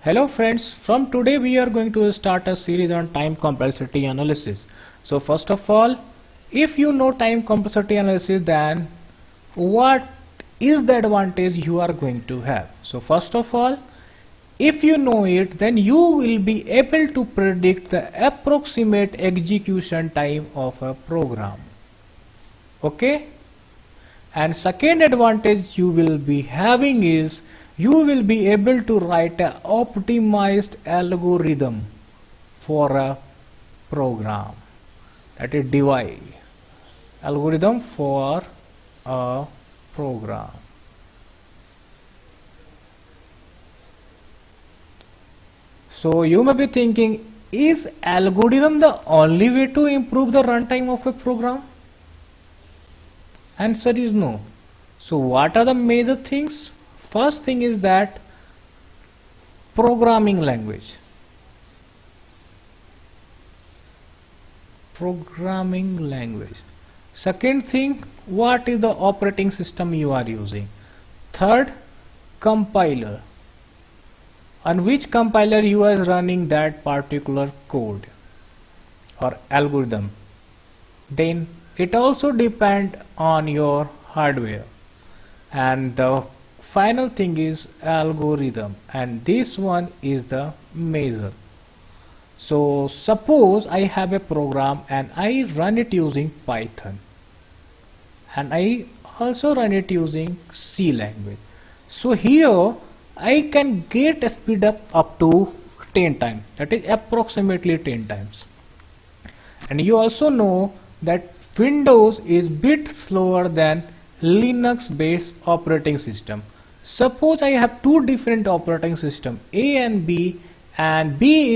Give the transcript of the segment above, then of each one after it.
Hello friends, from today we are going to start a series on time complexity analysis. So first of all, if you know time complexity analysis, then what is the advantage you are going to have? So first of all, if you know it, then you will be able to predict the approximate execution time of a program. Okay? And second advantage you will be having is you will be able to write an optimized algorithm for a program, that is DY algorithm for a program. So you may be thinking, is algorithm the only way to improve the runtime of a program? Answer is no. So what are the major things? First thing is that programming language. Second thing, what is the operating system you are using? Third, compiler. On which compiler you are running that particular code or algorithm. Then it also depends on your hardware. And the final thing is algorithm, and this one is the measure. So suppose I have a program and I run it using Python, and I also run it using C language. So here I can get a speed up to 10 times, that is approximately 10 times. And you also know that Windows is bit slower than Linux based operating system. Suppose I have two different operating systems, A and B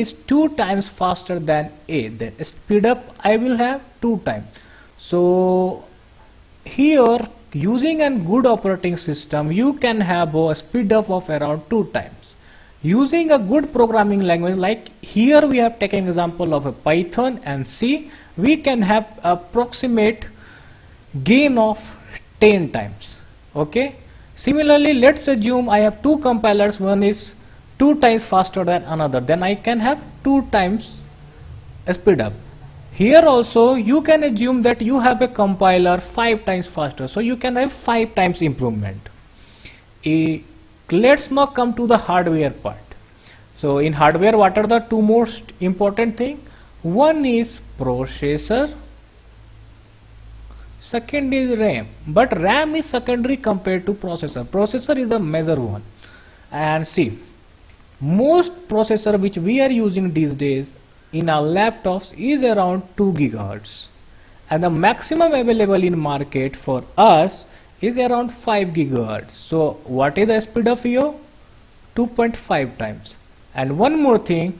is 2 times faster than A, then speed up I will have 2 times. So here using a good operating system you can have a speed up of around 2 times. Using a good programming language, like here we have taken example of a Python and C, we can have approximate gain of 10 times. Okay. Similarly, let's assume I have two compilers, one is 2 times faster than another, then I can have 2 times speed up. Here also you can assume that you have a compiler 5 times faster, so you can have 5 times improvement. Let's now come to the hardware part. So in hardware, what are the two most important things? One is processor, second is RAM, but RAM is secondary compared to processor. Processor is the major one. And see, most processor which we are using these days in our laptops is around 2 gigahertz, and the maximum available in market for us is around 5 gigahertz. So what is the speed of here? 2.5 times. And one more thing,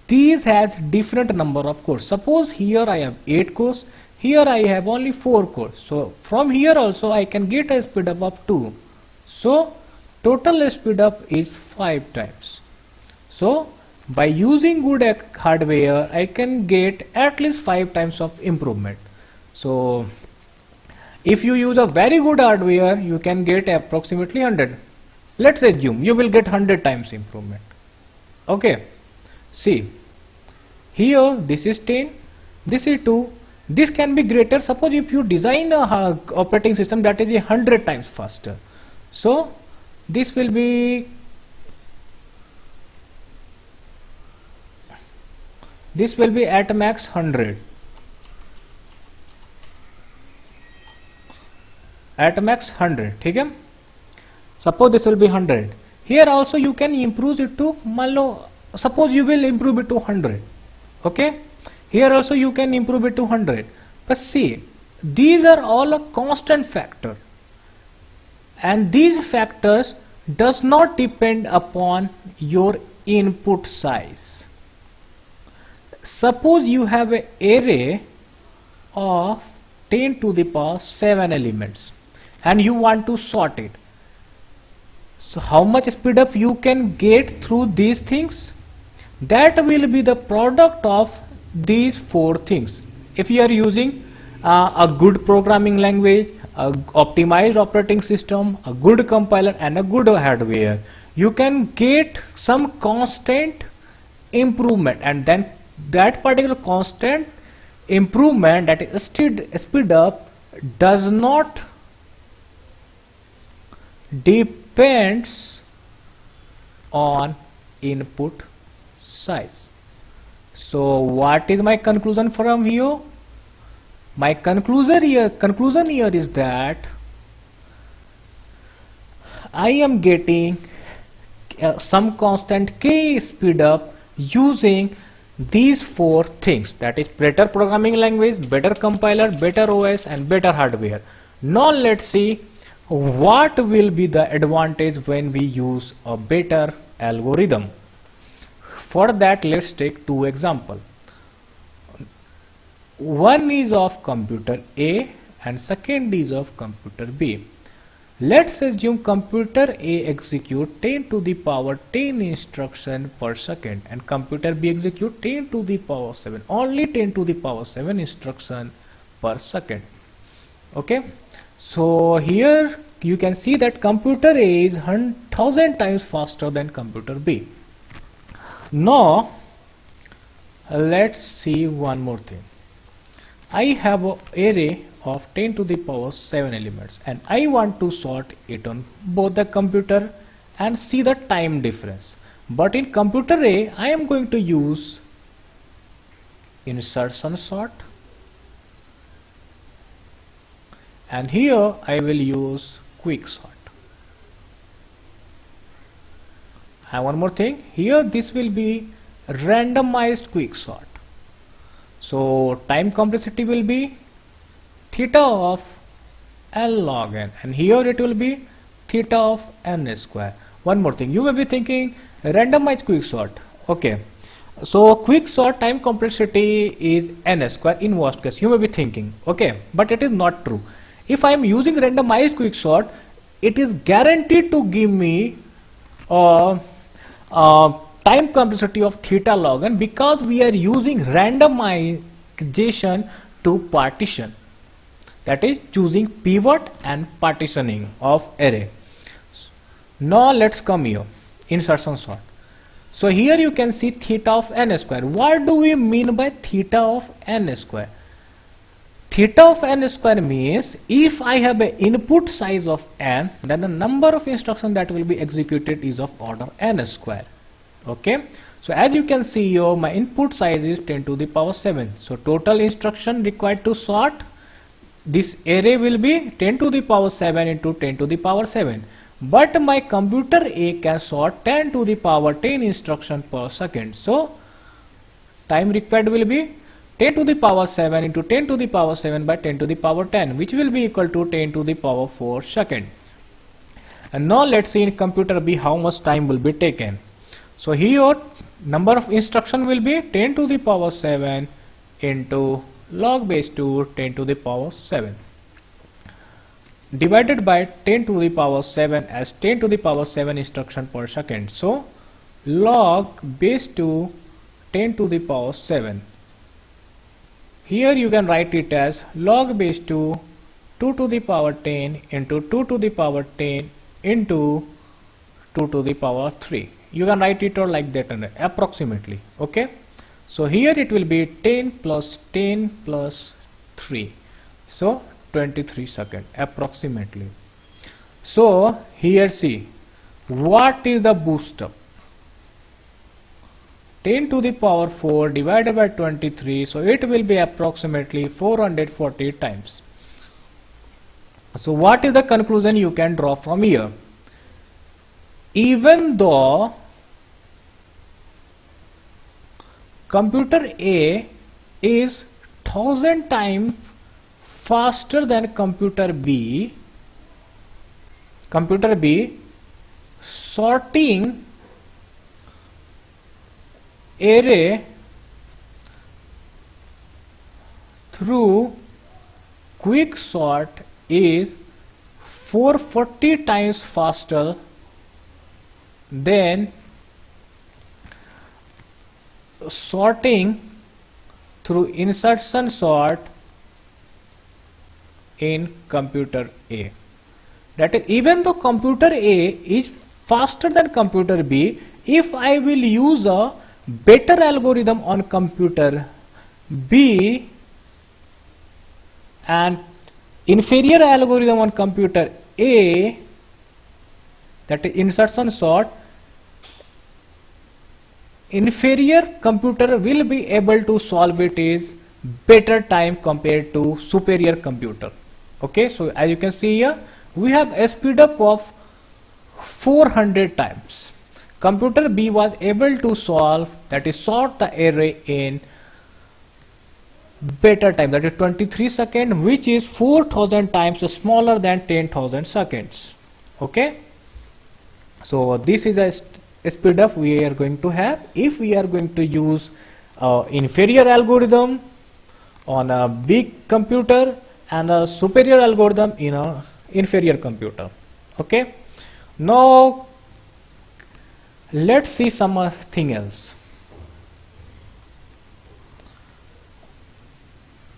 these has different number of cores. Suppose here I have 8 cores, here I have only 4 cores. So from here also I can get a speed up of 2. So total speed up is 5 times. So by using good hardware I can get at least 5 times of improvement. So if you use a very good hardware you can get approximately 100. Let's assume you will get 100 times improvement. Okay. See, here this is 10, this is 2, this can be greater. Suppose if you design a operating system that is 100 times faster, so this will be at max 100, at max 100. ठीक है? Suppose this will be 100. Here also you can improve it to, suppose you will improve it to 100. Okay. Here also you can improve it to 100. But see, these are all a constant factor, and these factors does not depend upon your input size. Suppose you have an array of 10 to the power 7 elements and you want to sort it. So how much speed up you can get through these things? That will be the product of these 4 things. If you are using a good programming language, a optimized operating system, a good compiler and a good hardware, you can get some constant improvement, and then that particular constant improvement, that is speed up, does not depends on input size. So what is my conclusion from here? My conclusion here is that I am getting some constant k speed up using these four things, that is better programming language, better compiler, better OS, and better hardware. Now let's see what will be the advantage when we use a better algorithm. For that, let's take two examples. One is of computer A and second is of computer B. Let's assume computer A execute 10 to the power 10 instruction per second and computer B execute 10 to the power 7, only 10 to the power 7 instruction per second. Okay, so here you can see that computer A is 1000 times faster than computer B. Now let's see one more thing. I have an array of 10 to the power 7 elements and I want to sort it on both the computer and see the time difference. But in computer A, I am going to use insertion sort, and here I will use quick sort. And one more thing, here this will be randomized quick sort. So time complexity will be theta of n log n, and here it will be theta of n square. One more thing, you may be thinking randomized quick sort. Okay, so quick sort time complexity is n square in worst case, you may be thinking. Okay, but it is not true. If I am using randomized quick sort, it is guaranteed to give me time complexity of theta log n, because we are using randomization to partition, that is choosing pivot and partitioning of array. Now let's come here, insertion sort. So here you can see theta of n square. What do we mean by theta of n square? Theta of n square means if I have an input size of n, then the number of instructions that will be executed is of order n square. Okay, so as you can see here, my input size is 10 to the power 7. So total instruction required to sort this array will be 10 to the power 7 into 10 to the power 7. But my computer A can sort 10 to the power 10 instruction per second. So time required will be 10 to the power 7 into 10 to the power 7 by 10 to the power 10, which will be equal to 10 to the power 4 second. And now let's see in computer B how much time will be taken. So here number of instruction will be 10 to the power 7 into log base 2 10 to the power 7 divided by 10 to the power 7 as 10 to the power 7 instruction per second. So log base 2 10 to the power 7. Here you can write it as log base 2 2 to the power 10 into 2 to the power 10 into 2 to the power 3. You can write it out like that approximately. Okay, so here it will be 10 plus 10 plus 3, so 23 seconds approximately. So here see what is the boost up. 10 to the power 4 divided by 23, so it will be approximately 440 times. So what is the conclusion you can draw from here? Even though computer A is 1000 times faster than computer B sorting array through quick sort is 440 times faster than sorting through insertion sort in computer A. That is, even though computer A is faster than computer B if I will use a better algorithm on computer B and inferior algorithm on computer A, that is insertion sort, inferior computer will be able to solve it is better time compared to superior computer. Okay, so as you can see here, we have a speed up of 400 times. Computer B was able to solve, that is sort the array in better time, that is 23 seconds, which is 4000 times smaller than 10,000 seconds. Okay, so this is a speed up we are going to have if we are going to use inferior algorithm on a big computer and a superior algorithm in a inferior computer. Okay, now let's see something else.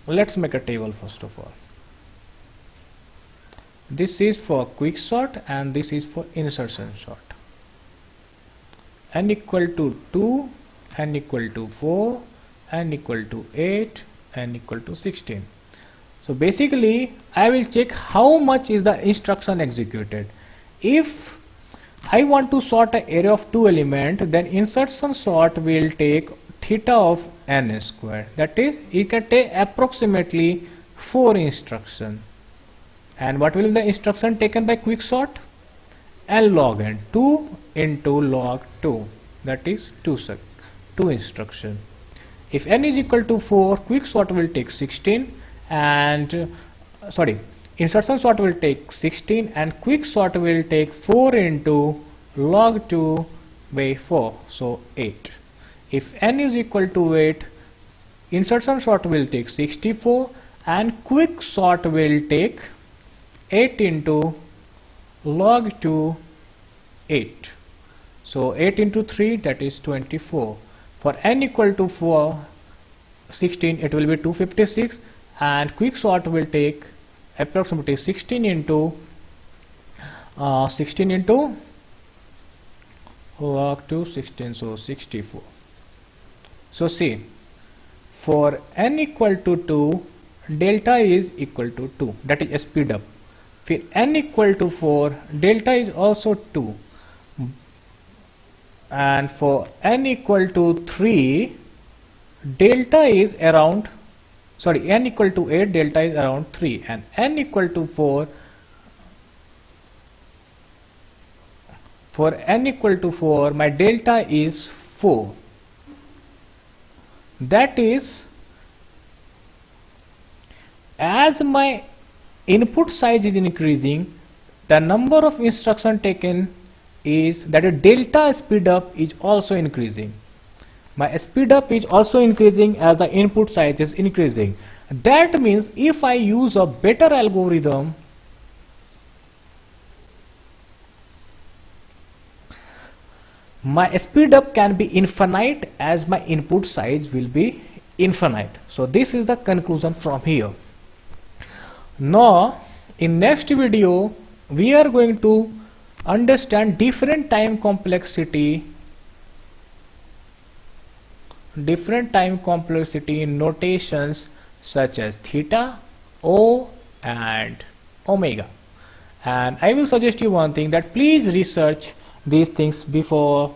Let's make a table first of all. This is for quick sort and this is for insertion sort. N equal to 2, N equal to 4, N equal to 8, N equal to 16. So basically I will check how much is the instruction executed. If I want to sort an array of 2 elements, then insertion sort will take theta of n square, that is it can take approximately 4 instructions. And what will be the instruction taken by quick sort? N log n, 2 into log 2, that is 2 instruction. If n is equal to 4, quick sort will take 16 and insertion sort will take 16 and quick sort will take 4 into log 2 by 4, so 8. If n is equal to 8, insertion sort will take 64 and quick sort will take 8 into log 2 8. So 8 into 3, that is 24. For n equal to 16, it will be 256 and quick sort will take approximately 16 into log 2 16, so 64. So see, for n equal to 2, delta is equal to 2, that is speed up. For n equal to 4, delta is also 2, and for n equal to 3, delta is around, n equal to 8, delta is around 3, and n equal to 4, for n equal to 4, my delta is 4. That is, as my input size is increasing, the number of instruction taken is, that a delta speed up is also increasing. My speed up is also increasing as the input size is increasing. That means if I use a better algorithm, my speed up can be infinite as my input size will be infinite. So this is the conclusion from here. Now in next video we are going to understand different time complexity notations such as theta, O and omega. And I will suggest you one thing, that please research these things before